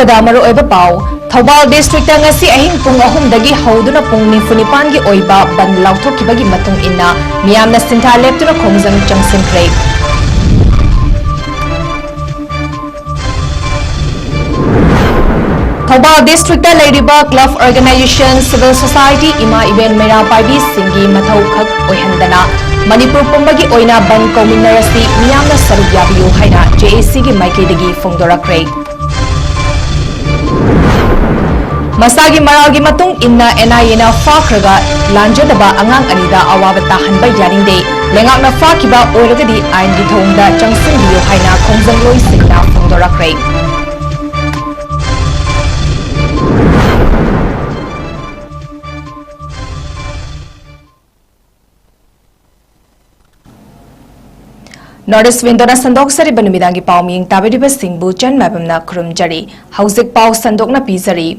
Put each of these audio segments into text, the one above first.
ꯑꯔꯣꯏꯕꯗ ꯃꯔꯨꯑꯣꯏꯕ ꯄꯥꯎ ꯊꯧꯕꯥꯜ ꯗꯤꯁꯇ꯭ꯔꯤꯛꯇ ꯉꯁꯤ ꯑꯍꯤꯡ ꯄꯨꯡ 3ꯗꯒꯤ ꯍꯧꯗꯨꯅ ꯄꯨꯡ 94ꯒꯤ ꯑꯣꯏꯕ ꯕꯟ ꯂꯥꯎꯊꯣꯛꯈꯤꯕꯒꯤ ꯃꯇꯨꯡ ꯏꯟꯅ ꯃꯤꯌꯥꯝꯅ ꯁꯤꯟꯊꯥ ꯂꯦꯞꯇꯨꯅ ꯈꯣꯡꯖꯪ ꯆꯪꯁꯤꯟꯈ꯭ꯔꯦ꯫ ꯊꯧꯕꯥꯜ ꯗꯤꯁꯇ꯭ꯔꯤꯛꯇ ꯂꯩꯔꯤꯕ ꯀ꯭ꯂꯕ ꯑꯣꯔꯒꯅꯥꯏꯖꯦꯁꯟ ꯁꯤꯚꯤꯜ ꯁꯣꯁꯥꯏꯇꯤ ꯏꯃꯥ ꯏꯕꯦꯟ ꯃꯩꯔꯥ ꯄꯥꯏꯕꯤꯁꯤꯡꯒꯤ ꯃꯊꯧ ꯈꯛ ꯑꯣꯏꯍꯟꯗꯅ ꯃꯅꯤꯄꯨꯔ ꯄꯨꯝꯕꯒꯤ ꯑꯣꯏꯅ ꯕꯟ ꯀꯧꯃꯤꯟꯅꯔꯁꯤ ꯃꯤꯌꯥꯝꯅ ꯁꯔꯨꯛ ꯌꯥꯕꯤꯌꯨ ꯍꯥꯏꯅ ꯖꯦꯑꯦꯁꯤꯒꯤ ꯃꯥꯏꯀꯩꯗꯒꯤ ꯐꯣꯡꯗꯣꯔꯛꯈ꯭ꯔꯦ꯫ ꯃꯁꯥꯒꯤ ꯃꯔꯥꯜꯒꯤ ꯃꯇꯨꯡ ꯏꯟꯅ NIAꯅ ꯐꯥꯈ꯭ꯔꯒ ꯂꯥꯟꯖꯗꯕ ꯑꯉꯥꯡ ꯑꯅꯤꯗ ꯑꯋꯥꯕ ꯇꯥꯍꯟꯕ ꯌꯥꯅꯤꯡꯗꯦ ꯂꯩꯉꯥꯛꯅ ꯐꯥꯈꯤꯕ ꯑꯣꯏꯔꯒꯗꯤ ꯑꯥꯏꯟꯒꯤ ꯊꯣꯡꯗ ꯆꯪꯁꯤꯟꯕꯤꯌꯨ ꯍꯥꯏꯅ ꯈꯣꯡꯖꯪꯂꯣꯏꯁꯤꯡꯅ ꯐꯣꯡꯗꯣꯔꯛꯈ꯭ꯔꯦ꯫ ꯅꯣꯔꯠ ꯋꯤꯟꯗꯣꯅ ꯁꯟꯗꯣꯛꯆꯔꯤꯕ ꯅꯨꯃꯤꯗꯥꯡꯒꯤ ꯄꯥꯎ ꯃꯤꯌꯦꯡ ꯇꯥꯕꯤꯔꯤꯕꯁꯤꯡꯕꯨ ꯆꯟꯃꯥꯏꯕꯝꯅ ꯈꯨꯔꯨꯝꯖꯔꯤ꯫ ꯍꯧꯖꯤꯛ ꯄꯥꯎ ꯁꯟꯗꯣꯛꯅ ꯄꯤꯖꯔꯤ꯫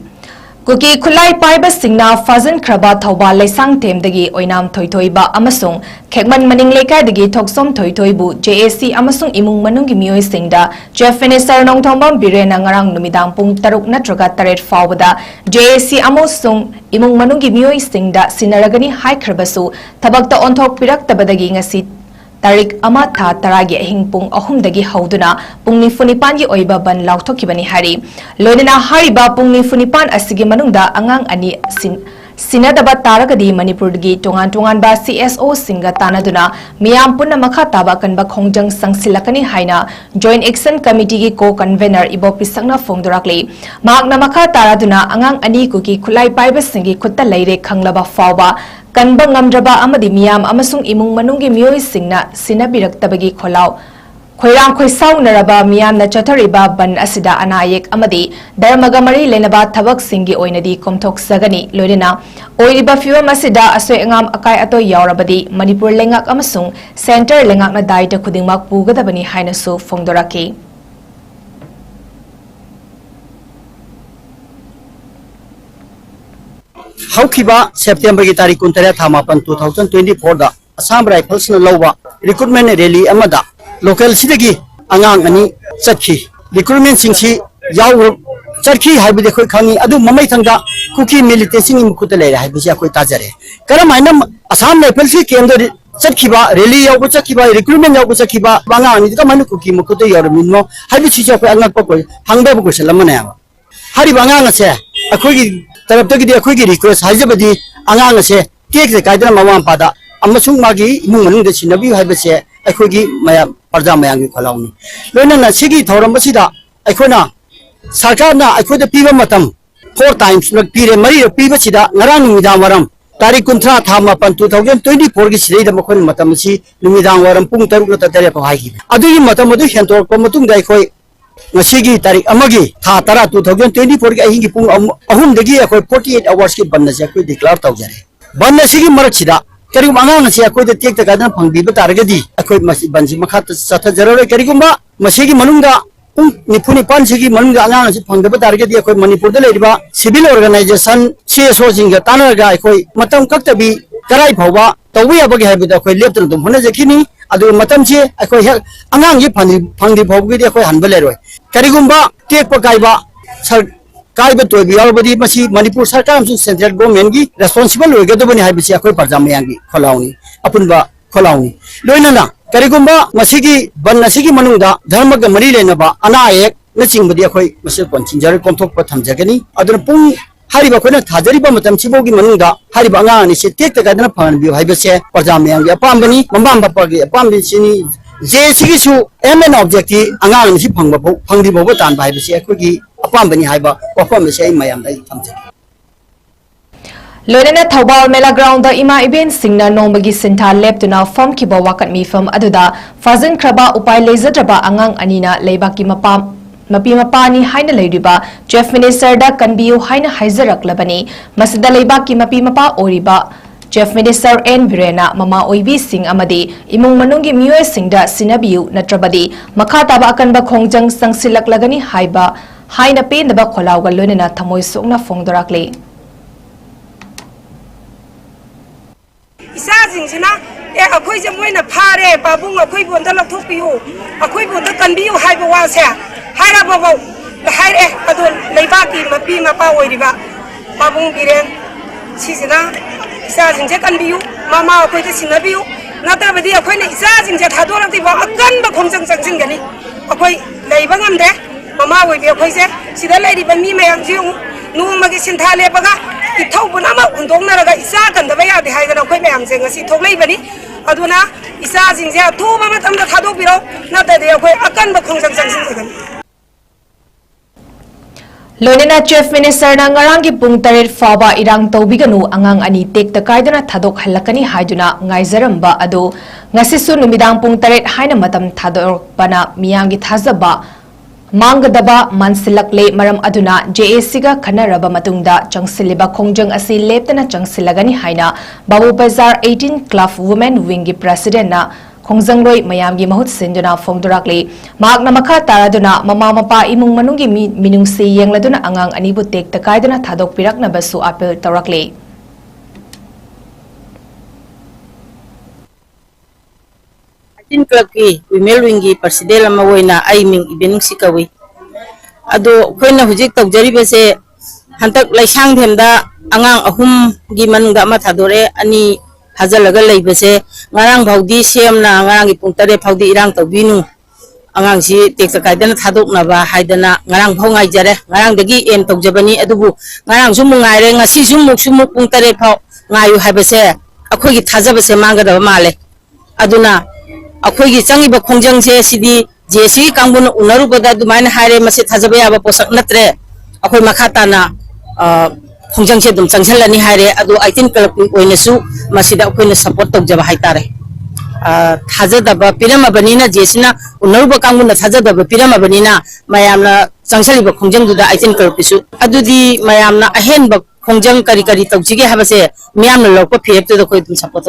ꯀꯨꯀꯤ ꯈꯨꯠꯂꯥꯏ ꯄꯥꯏꯕꯁꯤꯡꯅ ꯐꯥꯖꯤꯟꯈ꯭ꯔꯕ ꯊꯧꯕꯥꯜ ꯂꯩꯁꯥꯡꯊꯦꯝꯗꯒꯤ ꯑꯣꯏꯅꯥꯝ ꯊꯣꯏꯊꯣꯏꯕ ꯑꯃꯁꯨꯡ ꯈꯦꯛꯃꯟ ꯃꯅꯤꯡ ꯂꯩꯀꯥꯏꯗꯒꯤ ꯊꯣꯛꯁꯣꯝ ꯊꯣꯏꯊꯣꯏꯕꯨ JAC ꯑꯃꯁꯨꯡ ꯏꯃꯨꯡ ꯃꯅꯨꯡꯒꯤ ꯃꯤꯑꯣꯏꯁꯤꯡꯗ ꯆꯤꯐ ꯃꯤꯅꯤꯁꯇꯔ ꯅꯣꯡꯊꯣꯝꯕꯝ ꯕꯤꯔꯦꯟꯅ ꯉꯔꯥꯡ ꯅꯨꯃꯤꯗꯥꯡ ꯄꯨꯡ 6 ꯅꯠꯇ꯭ꯔꯒ 7 ꯐꯥꯎꯕꯗ JAC ꯑꯃꯁꯨꯡ ꯏꯃꯨꯡ ꯃꯅꯨꯡꯒꯤ ꯃꯤꯑꯣꯏꯁꯤꯡꯗ ꯁꯤꯟꯅꯔꯒꯅꯤ ꯍꯥꯏꯈ꯭ꯔꯕꯁꯨ ꯊꯕꯛꯇ ꯑꯣꯟꯊꯣꯛꯄꯤꯔꯛꯇꯕꯗꯒꯤ ꯉꯁꯤ तारीख 1 था 10 अहिंग पुंग 3 हौदुना पुंग 94 की ओइबा बन लाउथोखिबनी हारी लोइना हारिबा पुंग 94 असिगे मनुंगदा अंगांग अनि सिनदबा तारगदी मणिपुर की टोंगान टोंगान बा CSO सिंगा तानादुना मियाम पुन्ना मखा ताबा कनबा खोंजंग संगसिलकनी हाइना जॉइंट एक्शन कमिटी की को कन्वेनर इबो पिसंगना फोंगदोराकले मागना मखा तारादुना अंगांग अनि कुकी खुलाई पाइबा सिंगी खुत्ता लैरे खंगलबा फावबा कनबा ngamdraba amadi miyam amasung imung manunggi miyoi singna sinabiraktabagi kholaw khoirang khoisaunaraba miyamna chathariba ban asida anayek amadi dharmaga mari lenaba thabak singi oinadi komthok sagani loirena oiriba fiwam asida asoi angam akai atoi yaurabadi manipur lengak amasung center lengakna daita khudingmak pugadabani hainasu fongdoraki हौखिबा September की तारीख 2024 दा Assam rifles न लौबा recruitment rally अमदा local सिदगी अंगांग अनि चखी रिक्रूटमेंट सिंसी याव चरखी हाइबदे खोय खानी अदु ममै थंगा कुकी मिलिटेंसी नि मुकुत ले रहा है बिया कोई ताजरे करम आइना असम राइफल्स की केंद्र चखीबा रैली याव चखीबा रिक्रूटमेंट याव चखीबा बांगा अनि का मनु कुकी मुकुत याव मिनो हाइबि सिजा कोई अंगक कोई हंगबे को सलमने हारि बांगा नसे अखोगी तरफ की रिक्वेस्ट हाइजबदी अंगांग से टेक से कायदना ममा पादा अमसुंग मागी इमुंग मनुंग दे सिनबी हाइबसे अखोगी मया प्रजा मयांगी खलाउनी लोइना सिगी थौरम बसिदा अखोना सरकारना अखोदे पीबा मतम 4 टाइम्स लग पीरे मरी पीबसिदा ngara numidaang waram तारीख 19 था 2024 की सिलेदा मखोन मतम सि numidaang waram pung 3 ta tare pa haigi adui मतम अदु हेंtor को मतुंग दai khoi ngasi तारीख अमगी था 10 2024 की अहिंगी पुंग 3 दगी अखोय 48 आवर्स की बन्ना से अखोय डिक्लेयर तौजरे बन्ना सिगी मरकसिदा करी मांगांग से अखोय टेक त गादन फंगबीबा तारगदी अखोय मसि बन्सि मखा सथा जररे करीगुंबा मसिगी मनुंगा पुंग 94 सिगी मनुंगा अंगांग से फंगबा तारगदी अखोय मणिपुर द लेरिबा सिविल ऑर्गेनाइजेशन CSO जिंगा तानरगा अखोय मतम कक्तबी कराई फौबा तौबी अबगे हाइबदा अखोय लेप्तन दुम होना जखिनी अदु मतम से अखोय अंगांग जी फंगदी फौबगी अखोय हनबा लेरोय करीगुंबा टेक पकाइबा सर काइबा तोबी यावबदी मसी मणिपुर सरकार अमसु सेंट्रल गवर्नमेंट की रेस्पोंसिबल होगदबनी हाइबसी अखोय प्रजा मयांगी खोलाउनी अपुनबा खोलाउनी लोइनना करीगुंबा मसीगी बन नसीगी मनुंगदा धर्मग मरी लेनबा अनायक नचिंगबदी अखोय मसे कोनचिंजर कोंथोक थमजगनी अदुन पुंग हारिबा खोना थाजरिबा मतम सिबोगी मनुंगदा हारिबा अंगानी से टेक तगादना फनबि हाइबसे प्रजा मयांगी अपामबनी मम्बाम बापागी अपामबि सिनी JAC सु एमएन ऑब्जेक्टिव अंगांग से फंगदी बोबो तान बाइबसे अखोगी अपामबनी हाइबा वफम से मयाम दai थमजे लोइना थौबाल मेला ग्राउंड दा इमा इबेन सिंगना नोंबगी सिंथा लेप्तुना फम की बवाकत मीफम अदुदा फाजन खरबा उपाय लेजद्रबा अंगांग अनिना लेबाकी मपी मपानी हाइना लेरिबा चीफ मिनिस्टर दा कनबियु हाइना हाइजरकलबनी मसिदा लेबाकी मपी मपा ओरिबा चीफ मिनिस्टर N Birena ममा ओइबी सिंग अमदी इमुंग मनुंगी मियोय सिंगदा सिनबियु नत्रबदी मखा ताबा अकनबा खोंजंग संगसिलकलगनी हाइबा हाइना पेनदबा खोलावगा लोइना थमोय सोकना फोंगदोराकले इसाजिंगसिना ए अखोय जे मोयना फारे बाबुंग अखोय बोंदा लथोपियु अखोय बोंदा कनबियु हाइबा वासे हाइरा बाबा haire adon leibaki mapi mapa oiriba pabung giren sisina isa jinje kan biu mama khoi te sinabiu nata badi akhoi na isa jinje thadorang ti ba akan ba khongjang changsin gani akhoi leiba ngamde mama oi be akhoi se sida leiri ba mi mayam jiu nu magi sintha le baga ithau bunama undong na raga isa kan da ba ya de haidana akhoi mayam je ngasi thoklei bani aduna isa jinje thu ba matam da thadok biro nata de akhoi akan ba khongjang changsin gani Loinena Chief Minister na ngarangi pung tarit faba irang tawbiganu angang ani tekta kaidana thadok halakani haiduna ngaizaramba adu ngasisu numidang pung tarit haina matam thadok bana miyangi thazaba mangadaba mansilakle maram aduna JAC ga khanaraba matungda changsiliba khongjang asi leptana changsilagani haina Babu Bazar 18 Club Women Wing gi President na Khongjang mayamgi mahut sinduna phongdurakle magna makha taraduna mama mapa imung manungi minungsi yengladuna angang anibu tekta kaiduna thadok pirakna basu apel tawrakle Tin klaki Women Wing gi President amawoina aiming ibenung sikawi ado khoina hujik tawjari bese hantak laisang themda angang ahum gi manungda ma thadore ani hazalaga leibase ngarang bhaudi semna ngarang gi pungtare bhaudi irang tawbinu angang si tekta kaidana thadokna ba haidana ngarang bhawngai jare ngarang dagi em tawjabani adubu ngarang sum ngaire ngasi sum pungtare phau ngayu haibase akhoi gi thajabase mangada male aduna akhoi gi changiba khongjang se sidi jesi kangbun unaru bada dumaina haire mase thajaba yaba posak natre akhoi makhata na khongjang se dum changselani haire adu 18 club oinasu masida akhoi support tawjaba haitare thajadaba pirama banina jesina unaruba kangbun thajadaba pirama banina mayamna changsaliba khongjang duda 18 club isu adudi mayamna ahenba khongjang kari kari tawjige habase miyamna lokpa phep to khoi dum support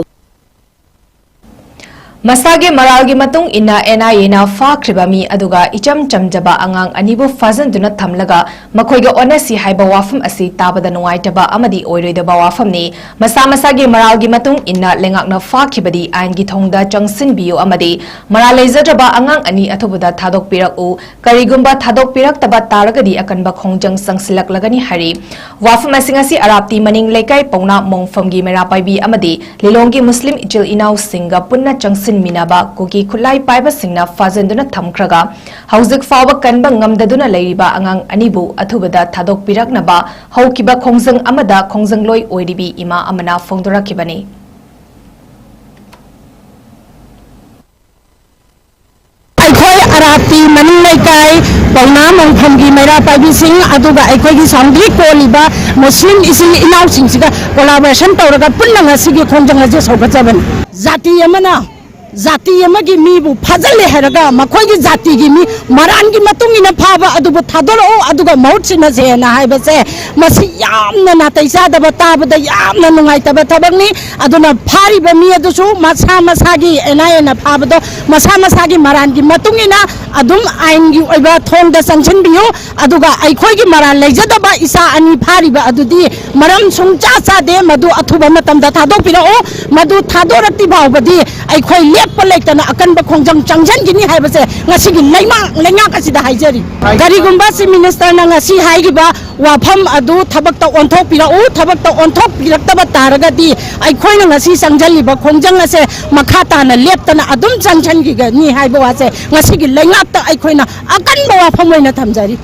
Masage maralgi matung ina NIA na fakriba mi aduga icham chamjaba angang anibu fazan duna thamlaga makhoiga onasi haiba wafam asi tabada nuaitaba amadi oiroidaba wafam ni masage maralgi matung ina lengakna fakhibadi ain gi thongda changsin biu amadi maralezajaba angang ani athubuda thadok pirak u karigumba thadok pirak taba taragadi akanba khongjang sangsilak lagani hari wafam asingasi arapti maning lekai pauna mongfamgi mera paibi amadi lilonggi muslim ichil inau singa punna changsin Minaba kuki kulai paiba singna fazenduna thamkraga hauzik fawa kanba ngamdaduna leiriba angang anibu athubada thadok piraknaba haukiba khongjang amada khongjang loi oiribi ima amana phongdorakibani akhoi arati maning lekai pauna mongphamgi mera paibi sing aduga akhoi gi samgri koliba muslim ising inau singsiga collaboration tawraga punna ngasigi khongjang aje sogajaban jati amana Zati yamagi mibu fazale heraga makhoigi zati gi mi marangi matungi phaba adubu thadoro aduga mautsina se na haibase masi yamna na taisa daba tabada yamna nungai taba tabagni aduna phari ba mi adusu masagi NIA na phabado masagi marangi matungi na adum aingi oiba thongda sangchen biyo aduga aikhoigi maran leijadaba isa ani phari ba adudi maram sungcha cha de madu athuba matamda thadok pira o madu thadorakti bawbadi aikhoi Palekana akan ba khongjang changjan gini haibase ngasigi leima kasida haijari garigumba si minister na ngasi haigiba wafam adu thabakta onthok pira u thabakta onthok pirakta taragadi aikhoina ngasi sangjaliba khongjang ase makhata na leptana adum changjan gi ni haiba wase ngasigi leingapta aikhoina akan ba wafam oina thamjari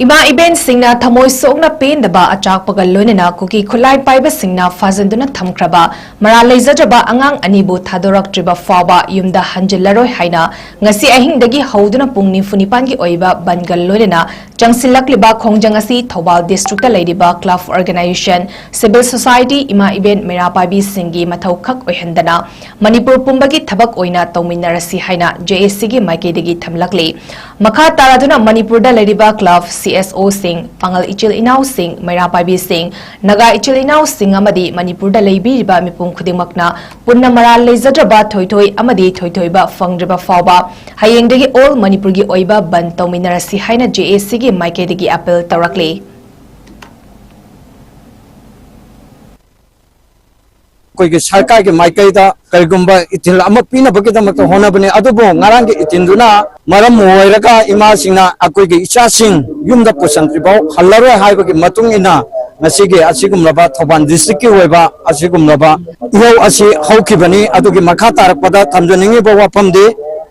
Ima iben singna thamoi sokna pen daba achak pagal loinena kuki khulai paiba singna fazanduna thamkraba mara leizajaba angang anibu thadorak triba fawa yumda hanjilaroi haina ngasi ahing dagi hauduna pungni funipan gi oiba bangal loinena changsilakliba khongjang asi Thobal district ladiba club organization civil society ima iben mera paibi singi mathau khak oihandana manipur pumbagi thabak oina tawminarasi haina JAC gi maikedagi thamlakli makha taraduna manipur da ladiba club CSO Singh, Pangal Ichil Inau Singh, Maira Paibi Singh, Naga Ichil Inau Singh Amadi, Manipur da Leibi ba Mipung Kudimakna, Punna Mara Leizadraba Toitoi Amadi Toitoiba Fangdraba Fauba, Hayengdagi All Manipurgi Oiba Ban Tauminarasi Haina JAC gi Maikedagi Apple Tarakli. ꯑꯩꯈꯣꯏꯒꯤ ꯁꯔꯀꯥꯔꯒꯤ ꯃꯥꯏꯀꯩꯗ ꯀꯔꯤꯒꯨꯝꯕ ꯏꯊꯤꯜ ꯑꯃ ꯄꯤꯅꯕꯒꯤꯗꯃꯛꯇ ꯍꯣꯠꯅꯕꯅꯤ ꯑꯗꯨꯕꯨ ꯉꯔꯥꯡꯒꯤ ꯏꯊꯤꯜꯗꯨꯅ ꯃꯔꯝ ꯑꯣꯏꯔꯒ ꯏꯃꯥꯁꯤꯡꯅ ꯑꯩꯈꯣꯏꯒꯤ ꯏꯆꯥꯁꯤꯡ ꯌꯨꯝꯗ ꯄꯨꯁꯤꯟꯗ꯭ꯔꯤꯐꯥꯎ ꯍꯜꯂꯔꯣꯏ ꯍꯥꯏꯕꯒꯤ ꯃꯇꯨꯡ ꯏꯟꯅ ꯉꯁꯤꯒꯤ ꯑꯁꯤꯒꯨꯝꯂꯕ ꯊꯧꯕꯥꯜ ꯗꯤꯁꯇ꯭ꯔꯤꯛꯀꯤ ꯑꯣꯏꯕ ꯑꯁꯤꯒꯨꯝꯂꯕ ꯏꯍꯧ ꯑꯁꯤ ꯍꯧꯈꯤꯕꯅꯤ ꯑꯗꯨꯒꯤ ꯃꯈꯥ ꯇꯥꯔꯛꯄꯗ ꯊꯝꯖꯅꯤꯡꯉꯤꯕ ꯋꯥꯐꯝꯗꯤ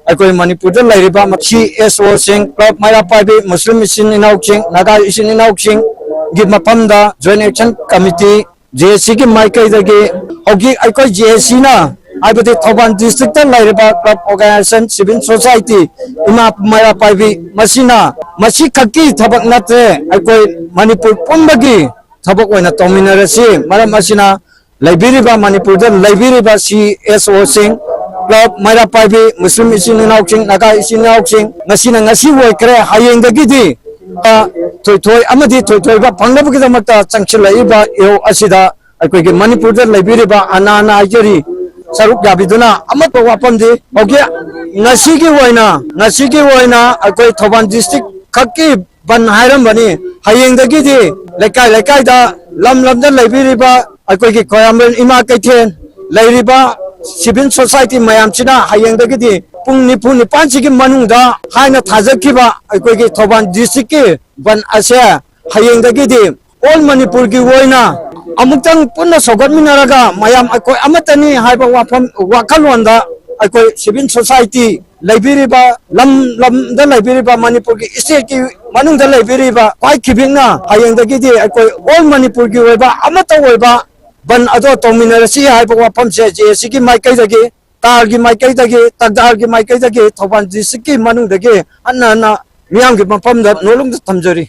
ꯑꯩꯈꯣꯏ ꯃꯅꯤꯄꯨꯔꯗ ꯂꯩꯔꯤꯕ CSOꯁꯤꯡ ꯀ꯭ꯂꯕ ꯃꯩꯔꯥ ꯄꯥꯏꯕꯤ ꯃꯨꯁꯂꯤꯝ ꯏꯆꯤꯟ ꯏꯅꯥꯎꯁꯤꯡ ꯅꯥꯒꯥ ꯏꯆꯤन ꯏꯅꯥꯎꯁꯤꯡꯒꯤ ꯃꯐꯝꯗ ꯖꯣꯏꯟ ꯑꯦꯛꯁꯟ ꯀꯃꯤꯇꯤ JACꯒꯤ ꯃꯥꯏꯀꯩꯗꯒꯤ ꯍꯧꯖꯤꯛ ꯑꯩꯈꯣꯏ JACꯅ ꯍꯥꯏꯕꯗꯤ ꯊꯧꯕꯥꯜ ꯗꯤꯁꯇ꯭ꯔꯤꯛꯇ ꯂꯩꯔꯤꯕ ꯀ꯭ꯂꯕ ꯑꯣꯔꯒꯅꯥꯏꯖꯦꯁꯟ ꯁꯤꯚꯤꯜ ꯁꯣꯁꯥꯏꯇꯤ ꯏꯃꯥ ꯃꯩꯔꯥ ꯄꯥꯏꯕꯤ ꯃꯁꯤ ꯈꯛꯀꯤ ꯊꯕꯛ ꯅꯠꯇ꯭ꯔꯦ ꯑꯩꯈꯣꯏ ꯃꯅꯤꯄꯨꯔ ꯄꯨꯝꯕꯒꯤ ꯊꯕꯛ ꯑꯣꯏꯅ ꯇꯧꯃꯤꯟꯅꯔꯁꯤ ꯃꯔꯝ ꯑꯁꯤꯅ ꯂꯩꯕꯤꯔꯤꯕ ꯃꯅꯤꯄꯨꯔꯗ ꯂꯩꯕꯤꯔꯤꯕ CSOꯁꯤꯡ ꯀ꯭ꯂꯕ ꯃꯩꯔꯥ ꯄꯥꯏꯕꯤ ꯃꯨꯁꯂꯤꯝ ꯏꯆꯤꯟ ꯏꯅꯥꯎꯁꯤꯡ ꯅꯥꯒꯥ ꯏꯆꯤꯟ ꯏꯅꯥꯎꯁꯤꯡ ꯉꯁꯤ ꯑꯣꯏꯈ꯭ꯔꯦ ꯍꯌꯦꯡꯗꯒꯤꯗꯤ ꯊꯣꯏꯊꯣꯏ ꯑꯃꯗꯤ ꯊꯣꯏꯊꯣꯏꯕ ꯐꯪꯅꯕꯒꯤꯗꯃꯛꯇ ꯆꯪꯁꯤꯜꯂꯛꯏꯕ ꯏꯍꯧ ꯑꯁꯤꯗ ꯑꯩꯈꯣꯏꯒꯤ ꯃꯅꯤꯄꯨꯔꯗ ꯂꯩꯕꯤꯔꯤꯕ ꯑꯅꯥ ꯍꯥꯏꯖꯔꯤ ꯁꯔꯨꯛ ꯌꯥꯕꯤꯗꯨꯅ ꯑꯃꯠꯇ ꯋꯥꯐꯝꯗꯤ ꯍꯧꯖꯤꯛ ꯉꯁꯤꯒꯤ ꯑꯣꯏꯅ ꯑꯩꯈꯣꯏ ꯊꯧꯕꯥꯜ ꯗꯤꯁꯇ꯭ꯔꯤꯛ ꯈꯛꯀꯤ ꯕꯟ ꯍꯥꯏꯔꯝꯕꯅꯤ ꯍꯌꯦꯡꯗꯒꯤꯗꯤ ꯂꯩꯀꯥꯏꯗ ꯂꯝꯗ ꯂꯩꯕꯤꯔꯤꯕ ꯑꯩꯈꯣꯏꯒꯤ ꯈ꯭ꯋꯥꯏꯔꯝꯕꯟ ꯏꯃꯥ ꯀꯩꯊꯦꯜ ꯂꯩꯔꯤꯕ ꯁꯤꯚꯤꯜ ꯁꯣꯁꯥꯏꯇꯤ ꯃꯌꯥꯝꯁꯤꯅ ꯍꯌꯦꯡꯗꯒꯤꯗꯤ ꯄꯨꯡ 9-9ꯁꯤꯒꯤ ꯃꯅꯨꯡꯗ ꯍꯥꯏꯅ ꯊꯥꯖꯈꯤꯕ ꯑꯩꯈꯣꯏꯒꯤ ꯊꯧꯕꯥꯜ ꯗꯤꯁꯇ꯭ꯔꯤꯛꯀꯤ ꯕꯟ ꯑꯁꯦ ꯍꯌꯦꯡꯗꯒꯤꯗꯤ ꯑꯣꯜ ꯃꯅꯤꯄꯨꯔꯒꯤ ꯑꯣꯏꯅ ꯑꯃꯨꯛꯇꯪ ꯄꯨꯟꯅ ꯁꯧꯒꯠꯃꯤꯟꯅꯔꯒ ꯃꯌꯥꯝ ꯑꯩꯈꯣꯏ ꯑꯃꯠꯇꯅꯤ ꯍꯥꯏꯕ ꯋꯥꯈꯜꯂꯣꯟꯗ ꯑꯩꯈꯣꯏ ꯁꯤꯚꯤꯜ ꯁꯣꯁꯥꯏꯇꯤ ꯂꯩꯕꯤꯔꯤꯕ ꯂꯝꯗ ꯂꯩꯕꯤꯔꯤꯕ ꯃꯅꯤꯄꯨꯔꯒꯤ ꯁ꯭ꯇꯦꯠꯀꯤ ꯃꯅꯨꯡꯗ ꯂꯩꯕꯤꯔꯤꯕ ꯈ꯭ꯋꯥꯏꯈꯤꯕꯤꯛꯅ ꯍꯌꯦꯡꯗꯒꯤꯗꯤ ꯑꯩꯈꯣꯏ ꯑꯣꯜ ꯃꯅꯤꯄꯨꯔꯒꯤ ꯑꯣꯏꯕ ꯑꯃꯠꯇ ꯑꯣꯏꯕ ꯕꯟ ꯑꯗꯣ ꯇꯧꯃꯤꯟꯅꯔꯁꯤ ꯍꯥꯏꯕ ꯋꯥꯐꯝꯁꯦ JACꯒꯤ ꯃꯥꯏꯀꯩꯗꯒꯤ ꯇꯥꯔꯒꯤ ꯃꯥꯏꯀꯩꯗꯒꯤ ꯇꯛꯗꯥꯔꯒꯤ ꯃꯥꯏꯀꯩꯗꯒꯤ ꯊꯧꯕꯥꯜ ꯗꯤꯁꯇ꯭ꯔꯤꯛꯀꯤ ꯃꯅꯨꯡꯗꯒꯤ ꯍꯟꯅ ꯃꯤꯌꯥꯝꯒꯤ ꯃꯐꯝꯗ ꯅꯣꯂꯨꯝꯗ ꯊꯝꯖꯔꯤ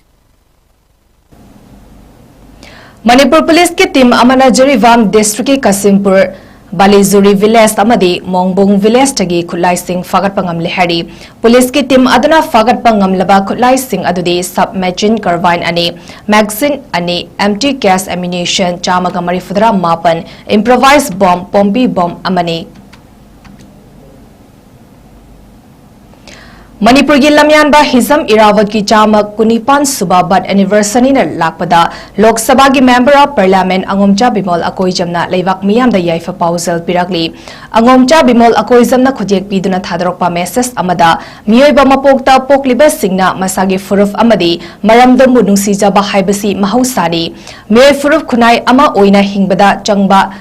Manipur Police ki team amana Jarivam District ki Kasimpur Balizuri Village amadi Mongbong Village tagi Khulai Singh fagat pangam lehari Police ki team aduna fagat pangam laba Khulai Singh adudi submachine carbine ani magazine ani empty gas ammunition chamaga marifudra mapan improvised bomb pompi bomb amani Manipur gi lamyanba Hizam Irawat ki chamak kunipan suba bad anniversary na lakpada Lok Sabha gi member of parliament Angomcha Bimol Akoijamna leibak miyam da yaifa pausal pirakli Angomcha Bimol Akoijamna khujek piduna thadrokpa message amada miyoiba mapokta pokliba singna masagi furuf amadi maramda munungsi jaba haibasi mahausani miyoi furuf khunai ama oina hingbada changba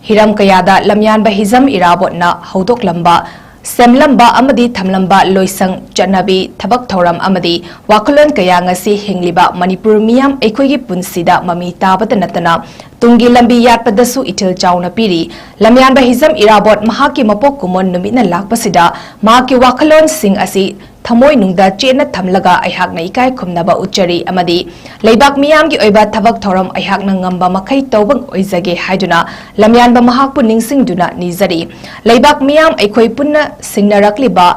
hiram kayada lamyanba Hizam Irawat na haudok lamba Semlamba amadi thamlamba loisang janabi thabak thoram amadi wakulon kaya ngasi hingliba Manipur miyam ekhoi punsida mami tabata natana tungi lambi yatpadasu itil chauna piri lamyanba Hizam Irawat mahaki mapok kumon numina lakpasida mahaki wakulon sing asi thamoi nungda chena thamlaga aihak na ikai khumnaba uchari amadi leibak miyam gi oiba thabak thoram aihak na ngamba makhai tawbang oizage haiduna lamyanba mahakpu ningsing duna nizari leibak miyam aikhoi punna singnarakliba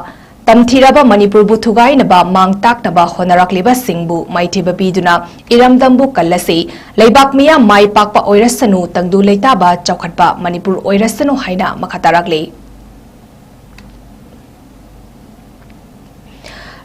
tamthiraba Manipur bu thugainaba mangtaknaba honarakliba singbu maithiba piduna iramdambu kallasi leibak miyam mai pakpa oirasanu tangdu leitaba chawkhatpa Manipur oirasanu haina makhatarakli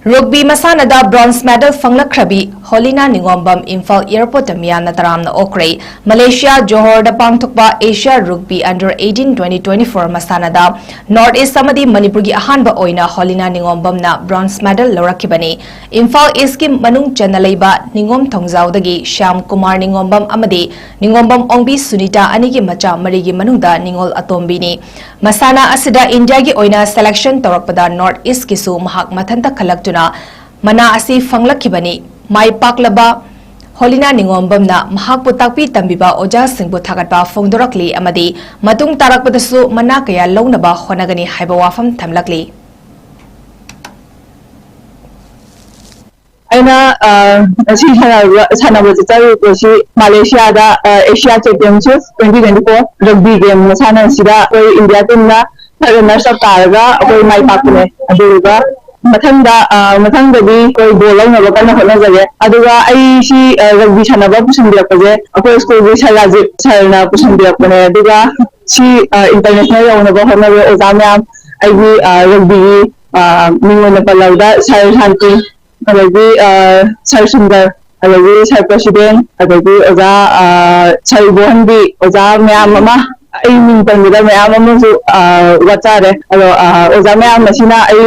Rugby masanada bronze medal fanglakrabi Holina Ningombam Imphal Airport Miyana Taramna Okray Malaysia Johor da pangthokpa Asia Rugby Under 18 2024 masanada North East samadi Manipur gi ahanba oina Holina Ningombam na bronze medal lorakibani Imphal East ki manung chanalaiba Ningom Thongzau dagi Shyam Kumar Ningombam amadi Ningombam Ongbi Sunita anigi macha marigi manungda Ningol Atombini Masana asida India gi oina selection torakpada North East kisu mahak mathanta khalak mana asi fanglakibani mai paklaba Holina Ningombamna mahakpu takpi tambiba oja singbu thagatpa fongdorakli amadi matung tarakpadasu mana kaya launaba honagani haiba wafam thamlakli aina si sanabati taru ko si Malaysia da Asia Championship 2024 rugby game masana sida koi India team na runner up taraga koi mai pakune aduga mathangdadi koi goal launaba kana honajage aduga ai si rugby sanaba pusindirakpaje akoi school gi Sarajit sarna pusindirakpane aduga si international yaunaba honabe ozamyam ai rugby mingona palauda Sir Shanti adagi Sir Sundar adagi Sir President adagi oza Sir Bohanbi oza myam ama ai ming pangida mayam amusu wachare alo oza mayam masina ai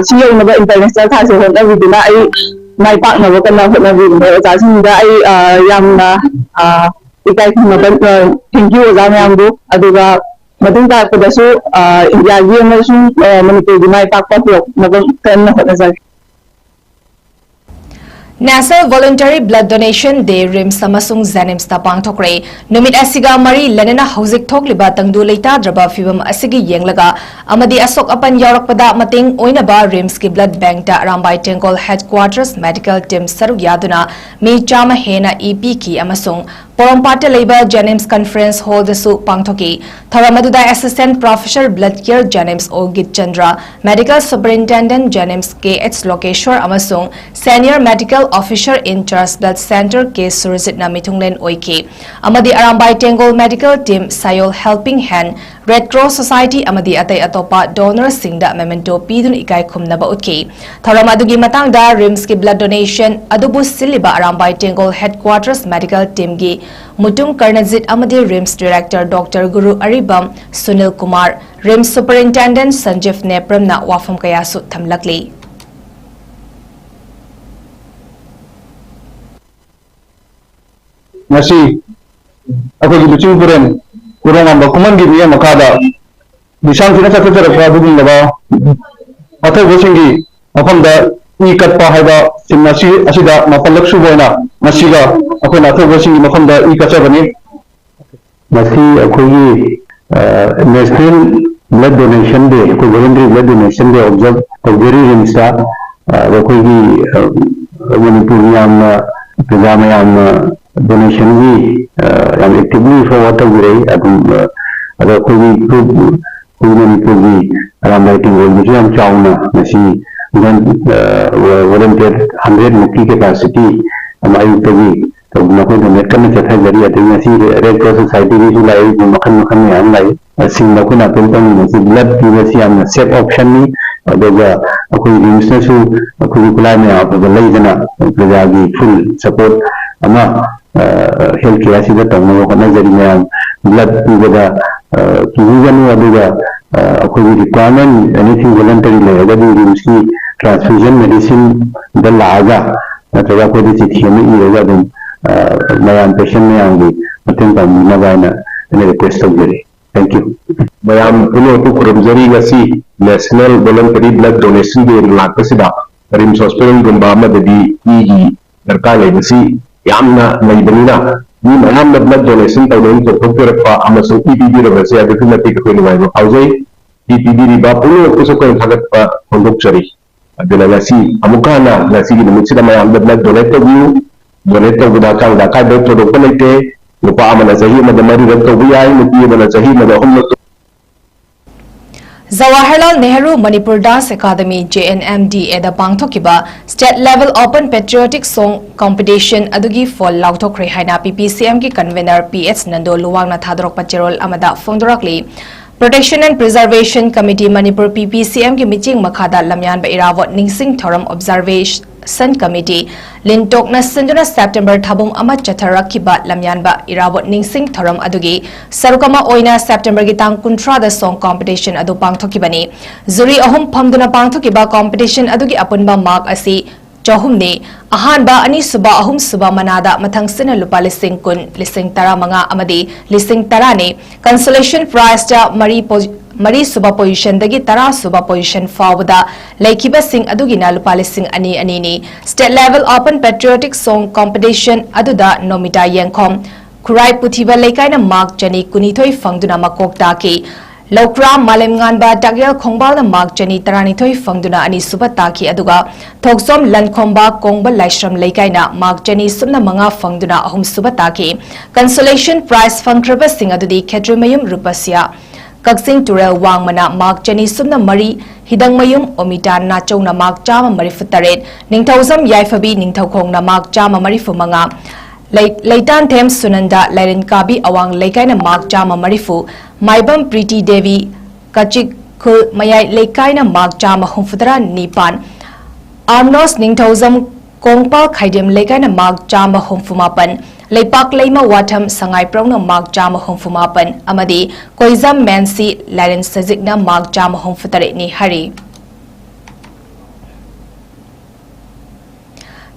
si yong na international tha se hon na bidina ai mai pak na ba kana hon na bidina oza sinda ai yamna ikai khna ban thank you oza mayam du aduga matung ta ko su india gi amasu manipur gi mai pak pak yok na ban kan na hon na zai National Voluntary Blood Donation Day RIMS amasung ZENIMS ta pangthokre numit asiga mari lenena hauzik thokliba tangdu leita draba fibam asigi yenglaga amadi asok apan yarakpada mating oinaba RIMS ki blood bank ta Rambai Tengol Headquarters Medical Team saruk yaduna mi chama hena EP ki amasung Porompata Labor Jenims Conference Hall the Su Pangthoki, Tharamaduda Assistant Professor Blood Care Jenims Ogit Chandra, Medical Superintendent Jenims 𝐾𝐢𝐯𝐞 amasung Senior Medical Officer in Charge Blood Center 𝐾𝐢𝐯𝐶 Mitunglen Oiki, Amadi Arambai Tengol Medical Team Sayol Helping Hand, Red Cross Society Amadi Atay Atopa Donors Singda Memento Pidun Ikai Khumnaba Utki, Tharamadugi Matangda RIMS ki blood donation Adubu Siliba Arambai Tengol Headquarters Medical Team gi Mutung Karnazit Amadi RIMS Director Dr. Guru Aribam Sunil Kumar RIMS Superintendent Sanjeev Nepramna Wafam Kayasu Thamlakli Nasi aku di Bucing Puren kurang ambak kuman di dia makada bisang sini satu cara prabu ni ba atau gosingi apa dah ikat pahada simnasi asida mapalak suboina nasiga aku nak tahu gosingi apa dah ikat apa ni nasi aku ni National Blood Donation Day aku voluntary blood donation day observe very rimsa aku ni manipur yang pejama yang donation ni yang actively forward away ada kuli manipur ni Rambai Tengol yang cauna nasi dengan volunteer 100 mukti capacity amayu tadi तो नकों तो net करने चलता है जरिए तो नसी red cross society भी जो लाए जो मखन में हम लाए सिंह नकों ना तो नसी ब्लड की वैसी हम सेफ ऑप्शन नहीं और जब कोई रिम्स ने सु कोई कुलाय में आप तो ले जना प्रजागी फुल सपोर्ट अमा हेल्थ केयर से तो हम लोग ना जरिए में हम ब्लड की वजह किसी जन वाले कोई रिक्वायरमेंट एनीथिंग वॉलंटरी ले अगर रिम्स की ट्रांसफ्यूजन मेडिसिन दल लागा तो कोई चिट्ठी में ये होगा तो Mayam patient mayam gi mating pamnagaina ene request tawjari thank you mayam puno tu kurumjari ngasi National Voluntary Blood Donation Day lakasida RIMS Hospital gumba amadadi igi darkar leibasi yamna leibanina ni mayam blood donation tawdon to thokirpa amasu EPD rebase adukhi mati ko ni waiba haujai EPD riba puno kusoko thagatpa hondokchari adela ngasi amukana ngasi gi numitsida mayam blood donate tawiu donate tawda kang da kai dot to kolite lupa amana sahi madamari rat to biyai muti amana sahi madahum Jawaharlal Nehru Manipur Dance Academy JNMDA da pangthokiba State Level Open Patriotic Song Competition adugi fall lauthokre haina PPCM ki convener PH Nando Luwangna thadrokpa cherol amada fongdorakli Protection and Preservation Committee Manipur PPCM ki meeting makhada lamyan ba irawat ningsing thoram Observation Committee Lintokna Sinduna September thabum ama chatharakiba lamyan ba irawat ningsing thoram adugi sarukama oina September gi tang 13 da song competition adu pangthokibani juri ahum phamduna pangthokiba competition adugi apunba mark asi Chahumni ahanba ani suba ahum suba manada mathang sina lupa lising kun lising tara manga amadi lising tarani consolation prize ta mari suba position dagi tara suba position fawda laikiba sing adugina lupa lising ani ani ni state level open patriotic song competition aduda nomita yengkhom kurai puthiba leikaina mark jani kunithoi fangduna makokta ki Lokra Malem Nganba Dagyal Khongbal Mark Jani Taranithoi Fangduna Ani Subataki Aduga Thoksom Lankhomba Kongba Laishram Leikaina Mark Jani Sumna Manga Fangduna Ahum Subataki Consolation Prize Fangkraba Sing Adudi Kedrimayum Rupasya Kaksing Turel Wangmana Mark Jani Sumna Mari Hidangmayum Omita Nachona Mark Chama Marifutaret Ningthozam Yaifabi Ningthokongna Mark Chama Marifumanga Leitan Them Sunanda Lairin Kabi Awang Leikaina Mark Chama Marifu MAIBAM Pretty Devi 𝐋𝐢𝐯𝐞𝐿 Leikaina Mark Chama Humfudra Nipan Armnos Ningthozam Kongpal Khaidem Leikaina Mark Chama Humfumapan Leipak Leima Watam Sangai Prona Mark Jam Hong Fumapan, Amadi, 𝐻𝐢𝐯𝐞 𝐍𝐞𝐰𝐬 Laren Sajikna Mark Jam Hong Futare Ni Hari.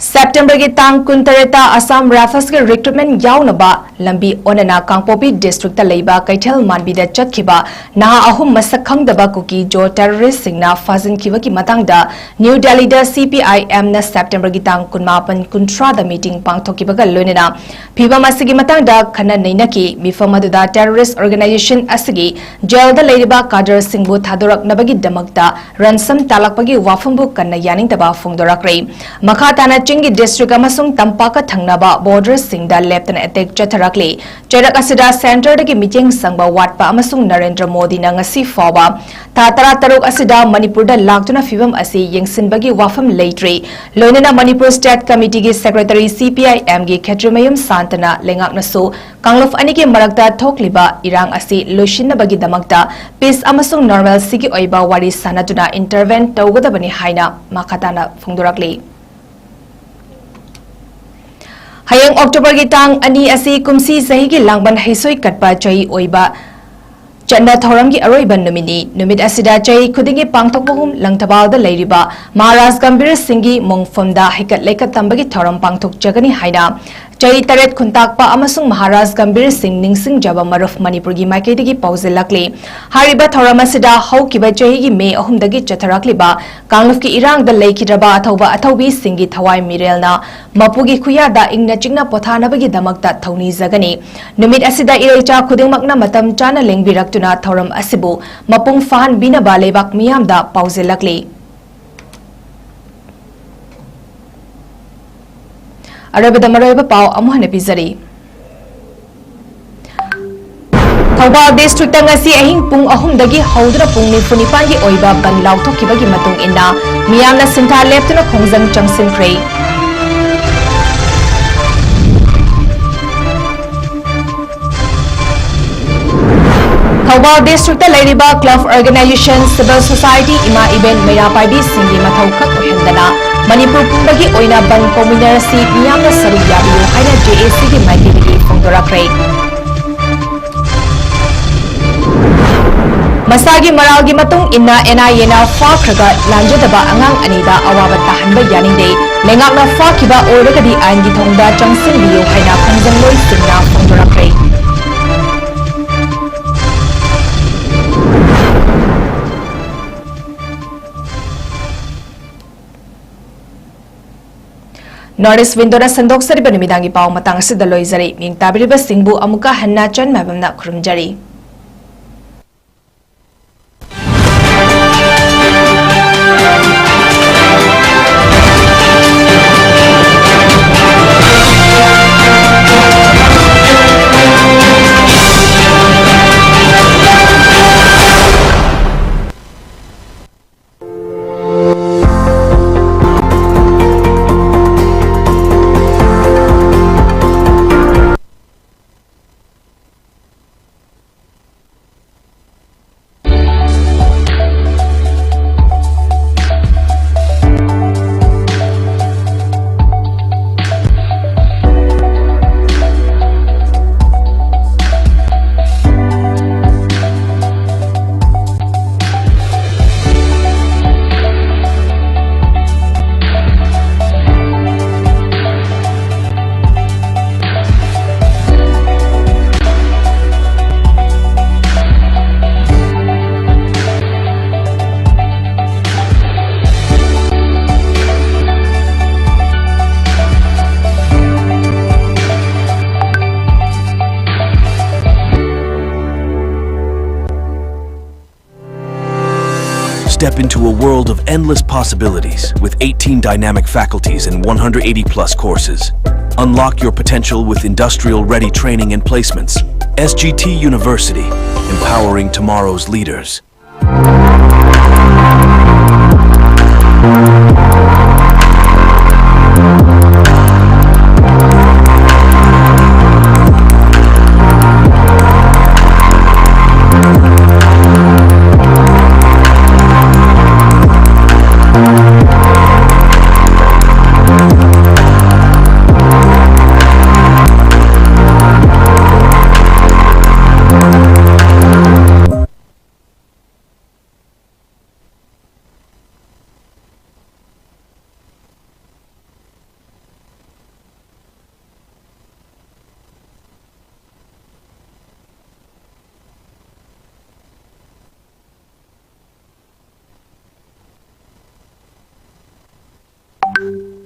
September ki tang kuntareta Assam Rifles ke recruitment yaunaba lambi onana Kangpopi district ta leiba Kaithal Manbi da chatkiba naha ahum masak khangdaba kuki jo terrorist singna fazin kiba ki matangda New Delhi da CPIM na September ki tang kunmapan kuntra da meeting pangthokiba ga loinena phiba masigi matangda khana neinaki mifamadu da terrorist organization asigi jail da leiba Kader Singh bu thadorak nabagi damakta ransom talakpagi wafambu kanna yaning taba phungdorakre makhatana Chingi district amasung Tampaka Thangnaba border singda leptan attack chatharakli Cherak asida center dagi meeting sangba watpa amasung Narendra Modi na ngasi fawa Tatara taruk asida Manipur da laktuna fibam asi yengsinbagi wafam leitre loinena Manipur State Committee gi Secretary CPIM gi 𝐶𝐢𝐯𝐬 Santana lengakna su Kanglof anigi marakta thokliba irang asi loishinnabagi damakta peace amasung normal sigi oiba wari sanatuna intervene tawgadabani haina makhatana phungdorakli Hayang October ki tang ani asi kumsi sahi ki langban haisoi katpa chai oiba Chanda thoram ki aroiban numit asida chai khudingi pangthokpagum langthabal da leiriba Maharaj Gambhir Singh gi mongfamda hikat lekat tambagi thoram pangthok jagani haina Chai taret khuntakpa amasung Maharaj Gambhir Singh ningsing jaba maruf Manipur gi maikaidagi pauzelakli hariba thoram asida haukiba chai gi May 3 dagi chatharakli ba Kanglof ki irang da leikidraba athaubi Singh gi thawai mirelna mapugi khuya da ingna chingna pothanabagi damakta thauni jagani numit asida iraicha khudingmakna matam chana lengbirak Thoram asibu mapung fahan bina balebak miyam da pauzelakli Arabada maroiba pau amuhane pizari Thawbal district ngasi ahing pung ahum dagi haudra pung ni funipan gi oiba ban lauthokibagi matung inna miyamna sintha leptuna khongjang changsinkhre Thawbal district Lairiba Club Organization Civil Society Ima Event Mairapai Singhi Mathau Khak Ohendana Manipur Pumbagi Oina Ban Community Miyamna Saru Yabiyu Haina JAC gi Maikidigi Phongdorakre Masagi Maralgi Matung Inna NIA na Fakraga Lanjadaba Angang Anida Awaba Tahanba Yaninde Lengakna Fakiba Oragadi Angi Thongda Changsin Biyu Haina Khongjangloy Singna Phongdorakre Norris Windora Sandok Sariba Nimidangi Pau Matang Sida Loizari Ming Tabiriba Singbu Amuka Hanna 𝐶𝐢𝐯𝐬 na Khurumjari Step into a world of endless possibilities with 18 dynamic faculties and 180+ courses. Unlock your potential with industrial-ready training and placements. SGT University, empowering tomorrow's leaders. Maibam